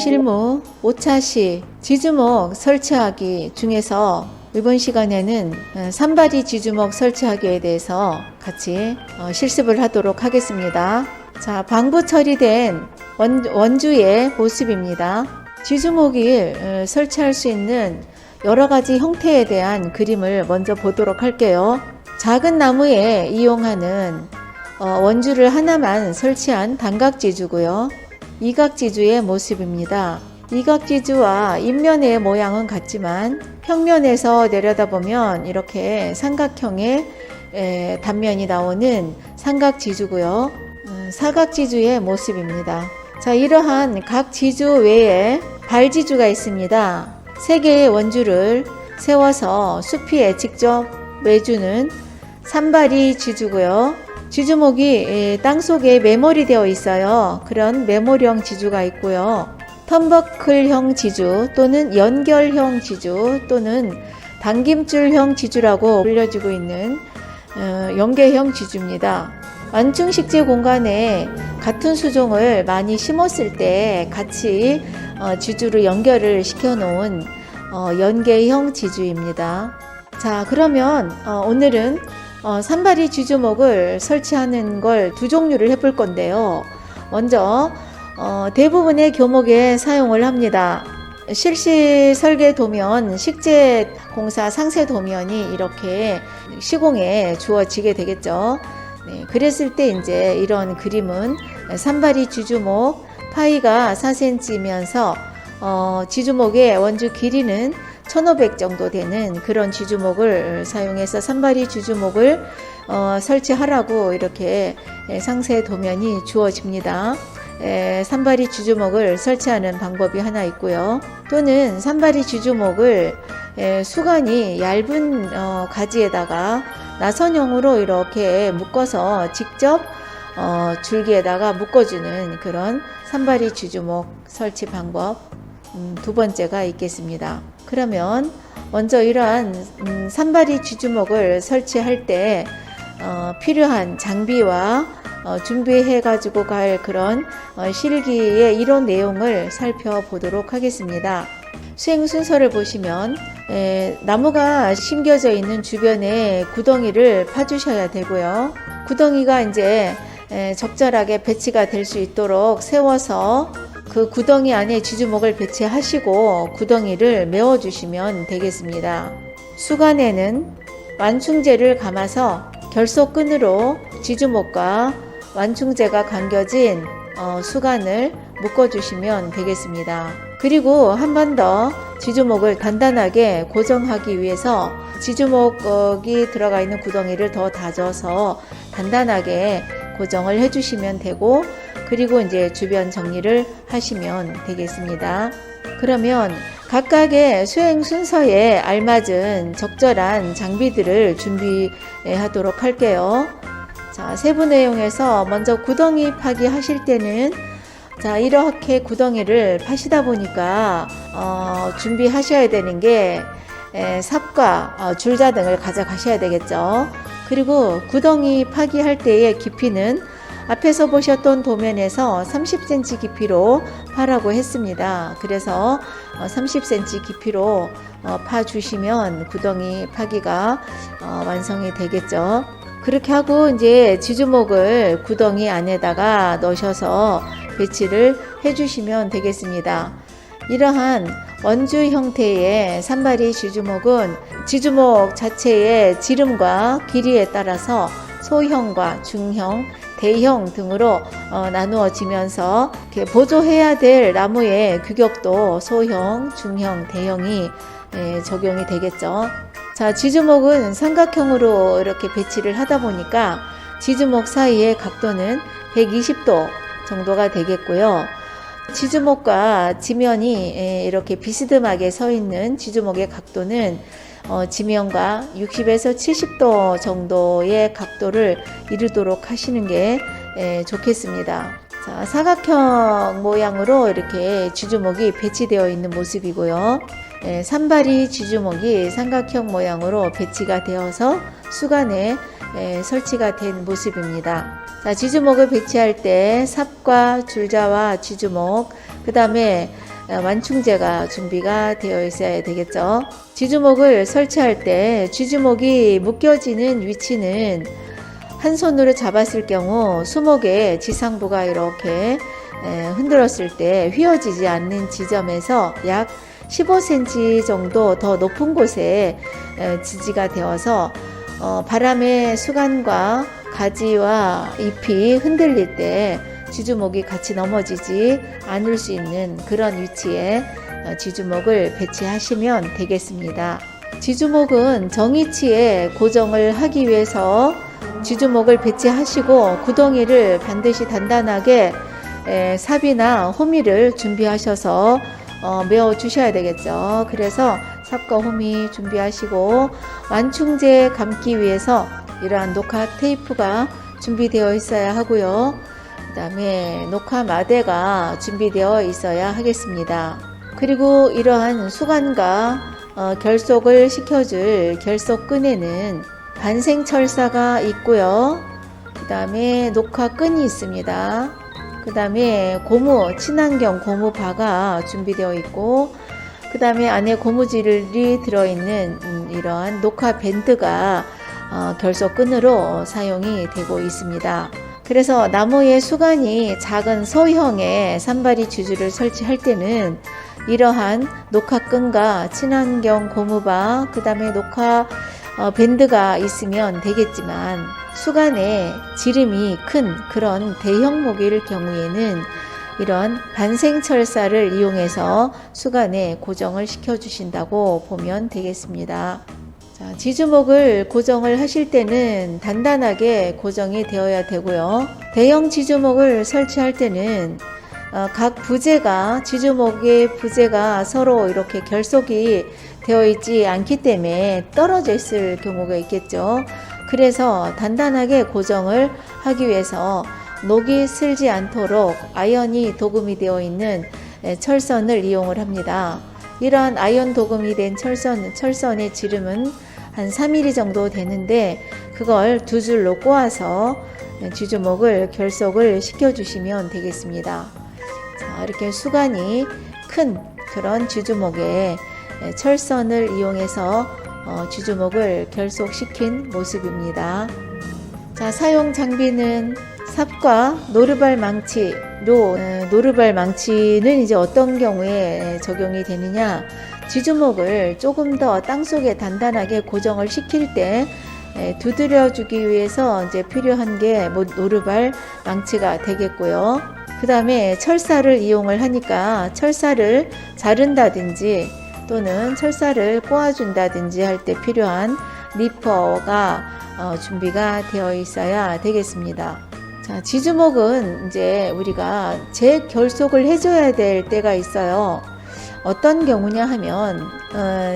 실무 5차시 지주목 설치하기 중에서 이번 시간에는 산발이 지주목 설치하기에 대해서 같이 실습을 하도록 하겠습니다. 자, 방부 처리된 원주의 모습입니다. 지주목이 설치할 수 있는 여러 가지 형태에 대한 그림을 먼저 보도록 할게요. 작은 나무에 이용하는 원주를 하나만 설치한 단각지주고요. 이각지주의 모습입니다. 이각지주와 인면의 모양은 같지만 평면에서 내려다보면 이렇게 삼각형의 단면이 나오는 삼각지주고요. 사각지주의 모습입니다. 자, 이러한 각 지주 외에 발지주가 있습니다. 3개의 원주를 세워서 수피에 직접 매주는 산발이 지주고요. 지주목이 땅속에 매몰이 되어 있어요. 그런 매몰형 지주가 있고요. 턴버클형 지주 또는 연결형 지주 또는 당김줄형 지주라고 불려지고 있는 연계형 지주입니다. 완충식재 공간에 같은 수종을 많이 심었을 때 같이 지주로 연결을 시켜 놓은 연계형 지주입니다. 자, 그러면 오늘은 산발이 지주목을 설치하는 걸 두 종류를 해볼 건데요. 먼저 대부분의 교목에 사용을 합니다. 실시 설계 도면, 식재 공사 상세 도면이 이렇게 시공에 주어지게 되겠죠. 네, 그랬을 때 이제 이런 그림은 산발이 지주목 파이가 4cm면서 지주목의 원주 길이는 1500 정도 되는 그런 지주목을 사용해서 산발이 지주목을 설치하라고 이렇게 상세 도면이 주어집니다. 산발이 지주목을 설치하는 방법이 하나 있고요. 또는 산발이 지주목을 수간이 얇은 가지에다가 나선형으로 이렇게 묶어서 직접 줄기에다가 묶어주는 그런 산발이 지주목 설치 방법 두 번째가 있겠습니다. 그러면 먼저 이러한 산발이 지주목을 설치할 때 필요한 장비와 준비해 가지고 갈 그런 실기의 이론 내용을 살펴보도록 하겠습니다. 수행 순서를 보시면 나무가 심겨져 있는 주변에 구덩이를 파주셔야 되고요. 구덩이가 이제 적절하게 배치가 될 수 있도록 세워서 그 구덩이 안에 지주목을 배치하시고 구덩이를 메워주시면 되겠습니다. 수간에는 완충제를 감아서 결속끈으로 지주목과 완충제가 감겨진 수간을 묶어주시면 되겠습니다. 그리고 한 번 더 지주목을 단단하게 고정하기 위해서 지주목이 들어가 있는 구덩이를 더 다져서 단단하게 고정을 해주시면 되고, 그리고 이제 주변 정리를 하시면 되겠습니다. 그러면 각각의 수행 순서에 알맞은 적절한 장비들을 준비하도록 할게요. 자, 세부 내용에서 먼저 구덩이 파기 하실 때는 자, 이렇게 구덩이를 파시다 보니까 준비하셔야 되는 게 삽과 줄자 등을 가져가셔야 되겠죠. 그리고 구덩이 파기할 때의 깊이는 앞에서 보셨던 도면에서 30cm 깊이로 파라고 했습니다. 그래서 30cm 깊이로 파주시면 구덩이 파기가 완성이 되겠죠. 그렇게 하고 이제 지주목을 구덩이 안에다가 넣으셔서 배치를 해주시면 되겠습니다. 이러한 원주 형태의 산발이 지주목은 지주목 자체의 지름과 길이에 따라서 소형과 중형, 대형 등으로 나누어지면서 이렇게 보조해야 될 나무의 규격도 소형, 중형, 대형이 적용이 되겠죠. 자, 지주목은 삼각형으로 이렇게 배치를 하다 보니까 지주목 사이의 각도는 120도 정도가 되겠고요. 지주목과 지면이 이렇게 비스듬하게 서 있는 지주목의 각도는 지면과 60에서 70도 정도의 각도를 이루도록 하시는 게 좋겠습니다. 자, 사각형 모양으로 이렇게 지주목이 배치되어 있는 모습이고요. 산발이 지주목이 삼각형 모양으로 배치가 되어서 수간에 설치가 된 모습입니다. 자, 지주목을 배치할 때 삽과 줄자와 지주목, 그 다음에 완충제가 준비가 되어 있어야 되겠죠. 지주목을 설치할 때 지주목이 묶여지는 위치는 한 손으로 잡았을 경우 수목의 지상부가 이렇게 흔들었을 때 휘어지지 않는 지점에서 약 15cm 정도 더 높은 곳에 지지가 되어서 바람의 수간과 가지와 잎이 흔들릴 때 지주목이 같이 넘어지지 않을 수 있는 그런 위치에 지주목을 배치하시면 되겠습니다. 지주목은 정위치에 고정을 하기 위해서 지주목을 배치하시고 구덩이를 반드시 단단하게 삽이나 호미를 준비하셔서 메어 주셔야 되겠죠. 그래서 삽과 호미 준비하시고 완충제 감기 위해서 이러한 녹화 테이프가 준비되어 있어야 하고요. 그 다음에 녹화 마대가 준비되어 있어야 하겠습니다. 그리고 이러한 수간과 결속을 시켜줄 결속끈에는 반생철사가 있고요. 그 다음에 녹화끈이 있습니다. 그 다음에 고무, 친환경 고무바가 준비되어 있고, 그 다음에 안에 고무줄이 들어있는 이러한 녹화 밴드가 결속끈으로 사용이 되고 있습니다. 그래서 나무의 수간이 작은 소형의 산발이 지주를 설치할 때는 이러한 녹화끈과 친환경 고무바, 그 다음에 녹화 밴드가 있으면 되겠지만 수간에 지름이 큰 그런 대형 목일 경우에는 이런 반생철사를 이용해서 수간에 고정을 시켜 주신다고 보면 되겠습니다. 자, 지주목을 고정을 하실 때는 단단하게 고정이 되어야 되고요. 대형 지주목을 설치할 때는 각 부재가, 지주목의 부재가 서로 이렇게 결속이 되어 있지 않기 때문에 떨어져 있을 경우가 있겠죠. 그래서 단단하게 고정을 하기 위해서 녹이 슬지 않도록 아연이 도금이 되어 있는 철선을 이용을 합니다. 이러한 아연 도금이 된 철선의 지름은 한 3mm 정도 되는데 그걸 두 줄로 꼬아서 지주목을 결속을 시켜주시면 되겠습니다. 자, 이렇게 수간이 큰 그런 지주목에 철선을 이용해서 지주목을 결속시킨 모습입니다. 자, 사용 장비는 삽과 노루발 망치로, 노루발 망치는 이제 어떤 경우에 적용이 되느냐, 지주목을 조금 더 땅속에 단단하게 고정을 시킬 때 두드려 주기 위해서 이제 필요한 게 노루발 망치가 되겠고요. 그 다음에 철사를 이용을 하니까 철사를 자른다든지 또는 철사를 꼬아준다든지 할 때 필요한 리퍼가 준비가 되어 있어야 되겠습니다. 자, 지주목은 이제 우리가 재결속을 해줘야 될 때가 있어요. 어떤 경우냐 하면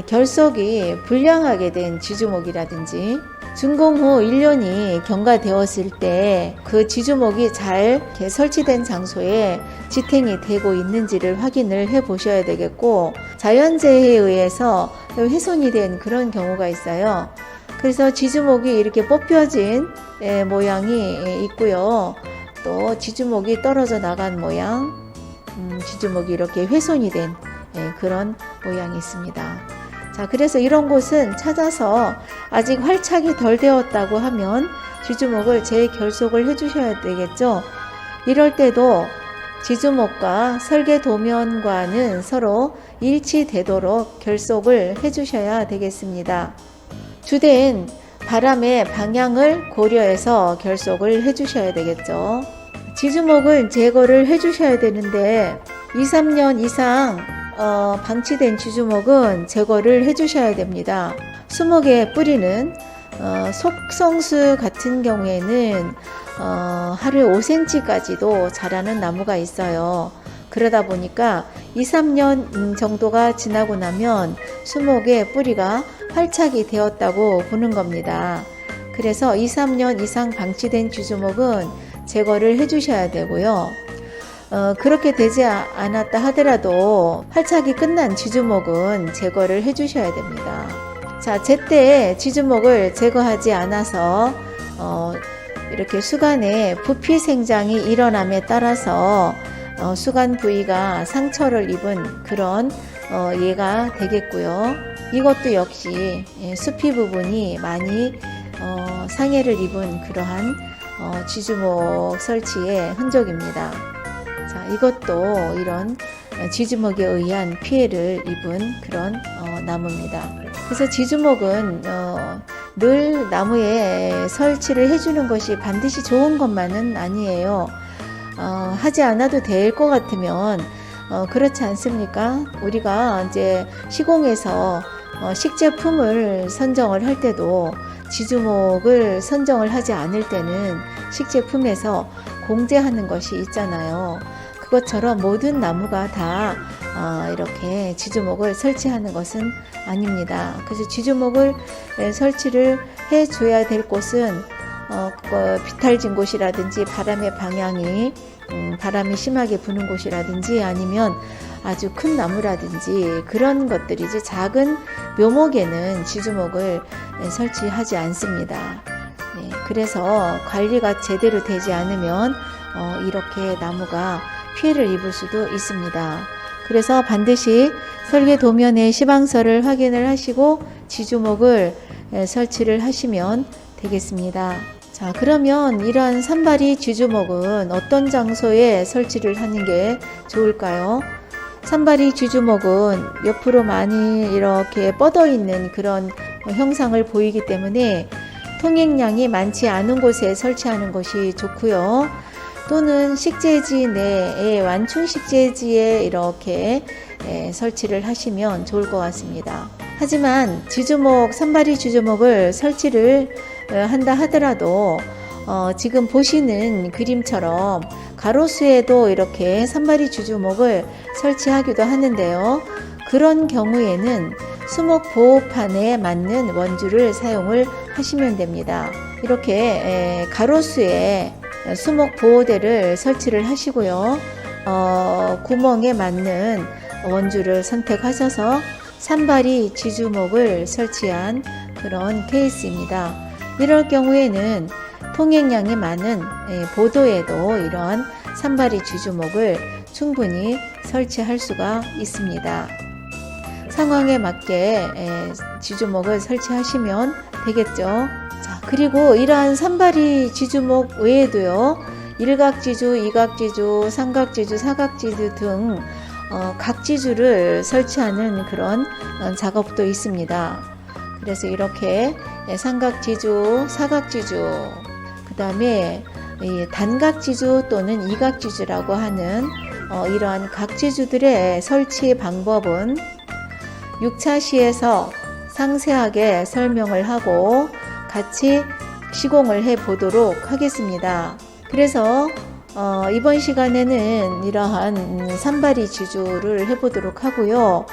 결속이 불량하게 된 지주목이라든지 준공 후 1년이 경과되었을 때 그 지주목이 잘 이렇게 설치된 장소에 지탱이 되고 있는지를 확인을 해 보셔야 되겠고, 자연재해에 의해서 훼손이 된 그런 경우가 있어요. 그래서 지주목이 이렇게 뽑혀진 모양이 있고요. 또 지주목이 떨어져 나간 모양, 지주목이 이렇게 훼손이 된 그런 모양이 있습니다. 자, 그래서 이런 곳은 찾아서 아직 활착이 덜 되었다고 하면 지주목을 재결속을 해주셔야 되겠죠. 이럴 때도 지주목과 설계 도면과는 서로 일치되도록 결속을 해주셔야 되겠습니다. 주된 바람의 방향을 고려해서 결속을 해주셔야 되겠죠. 지주목을 제거를 해주셔야 되는데 2-3년 이상 방치된 지주목은 제거를 해주셔야 됩니다. 수목의 뿌리는 속성수 같은 경우에는 하루에 5cm까지도 자라는 나무가 있어요. 그러다 보니까 2-3년 정도가 지나고 나면 수목의 뿌리가 활착이 되었다고 보는 겁니다. 그래서 2-3년 이상 방치된 지주목은 제거를 해주셔야 되고요. 그렇게 되지 않았다 하더라도 활착이 끝난 지주목은 제거를 해주셔야 됩니다. 자, 제때 지주목을 제거하지 않아서 이렇게 수간에 부피 생장이 일어남에 따라서 수간 부위가 상처를 입은 그런 예가 되겠고요. 이것도 역시 수피 부분이 많이 상해를 입은 그러한 쥐주목 설치의 흔적입니다. 자, 이것도 이런 쥐주목에 의한 피해를 입은 그런 나무입니다. 그래서 쥐주목은 늘 나무에 설치를 해주는 것이 반드시 좋은 것만은 아니에요. 하지 않아도 될 것 같으면 그렇지 않습니까? 우리가 이제 시공에서 식제품을 선정을 할 때도 쥐주목을 선정을 하지 않을 때는 식제품에서 공제하는 것이 있잖아요. 그것처럼 모든 나무가 다 이렇게 쥐주목을 설치하는 것은 아닙니다. 그래서 쥐주목을 설치를 해줘야 될 곳은 비탈진 곳이라든지 바람의 방향이 바람이 심하게 부는 곳이라든지 아니면 아주 큰 나무라든지 그런 것들이지 작은 묘목에는 쥐주목을 설치하지 않습니다. 네, 그래서 관리가 제대로 되지 않으면 이렇게 나무가 피해를 입을 수도 있습니다. 그래서 반드시 설계 도면의 시방서를 확인을 하시고 쥐주목을 설치를 하시면 되겠습니다. 자, 그러면 이러한 산발이 쥐주목은 어떤 장소에 설치를 하는 게 좋을까요? 산발이 쥐주목은 옆으로 많이 이렇게 뻗어 있는 그런 형상을 보이기 때문에 통행량이 많지 않은 곳에 설치하는 것이 좋고요. 또는 식재지 내에 완충 식재지에 이렇게 설치를 하시면 좋을 것 같습니다. 하지만 쥐주목, 산발이 쥐주목을 설치를 한다 하더라도 지금 보시는 그림처럼 가로수에도 이렇게 산발이 쥐주목을 설치하기도 하는데요. 그런 경우에는 수목 보호판에 맞는 원주를 사용을 하시면 됩니다. 이렇게 가로수에 수목 보호대를 설치를 하시고요. 구멍에 맞는 원주를 선택하셔서 산발이 쥐주목을 설치한 그런 케이스입니다. 이럴 경우에는 통행량이 많은 보도에도 이런 산발이 쥐주목을 충분히 설치할 수가 있습니다. 상황에 맞게 쥐주목을 설치하시면 되겠죠. 자, 그리고 이러한 산발이 쥐주목 외에도요, 일각지주, 이각지주, 삼각지주, 사각지주 등 각지주를 설치하는 그런 작업도 있습니다. 그래서 이렇게 삼각지주, 사각지주, 그 다음에 단각지주 또는 이각지주라고 하는 이러한 각지주들의 설치 방법은 6차 시에서 상세하게 설명을 하고 같이 시공을 해 보도록 하겠습니다. 그래서 이번 시간에는 이러한 산발이 지주를 해보도록 하고요.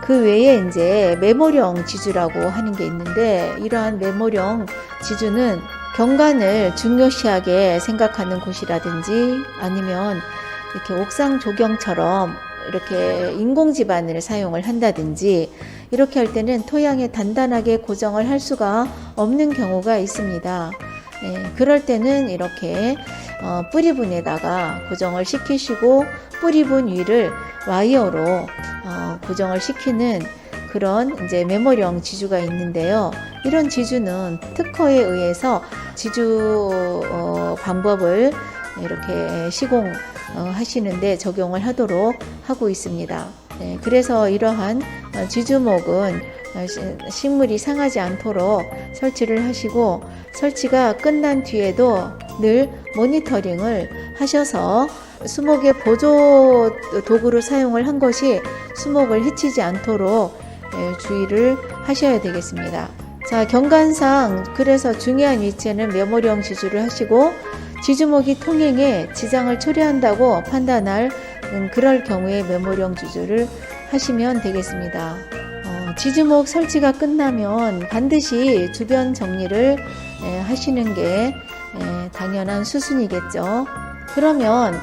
그 외에 이제 메모령 지주라고 하는 게 있는데, 이러한 메모령 지주는 경관을 중요시하게 생각하는 곳이라든지 아니면 이렇게 옥상 조경처럼 이렇게 인공지반을 사용을 한다든지 이렇게 할 때는 토양에 단단하게 고정을 할 수가 없는 경우가 있습니다. 그럴 때는 이렇게 뿌리분에다가 고정을 시키시고 뿌리분 위를 와이어로 고정을 시키는 그런 이제 메모령 지주가 있는데요. 이런 지주는 특허에 의해서 지주 방법을 이렇게 시공하시는데 적용을 하도록 하고 있습니다. 그래서 이러한 지주목은 식물이 상하지 않도록 설치를 하시고, 설치가 끝난 뒤에도 늘 모니터링을 하셔서 수목의 보조 도구로 사용을 한 것이 수목을 해치지 않도록 주의를 하셔야 되겠습니다. 자, 경관상 그래서 중요한 위치에는 메모령 지주를 하시고, 지주목이 통행에 지장을 초래한다고 판단할 그럴 경우에 메모령 지주를 하시면 되겠습니다. 지주목 설치가 끝나면 반드시 주변 정리를 하시는 게 당연한 수순이겠죠. 그러면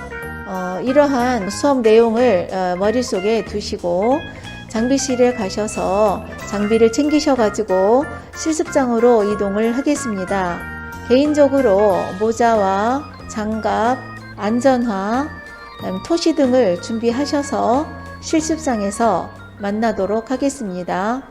이러한 수업 내용을 머릿속에 두시고 장비실에 가셔서 장비를 챙기셔가지고 실습장으로 이동을 하겠습니다. 개인적으로 모자와 장갑, 안전화, 그다음 토시 등을 준비하셔서 실습장에서 만나도록 하겠습니다.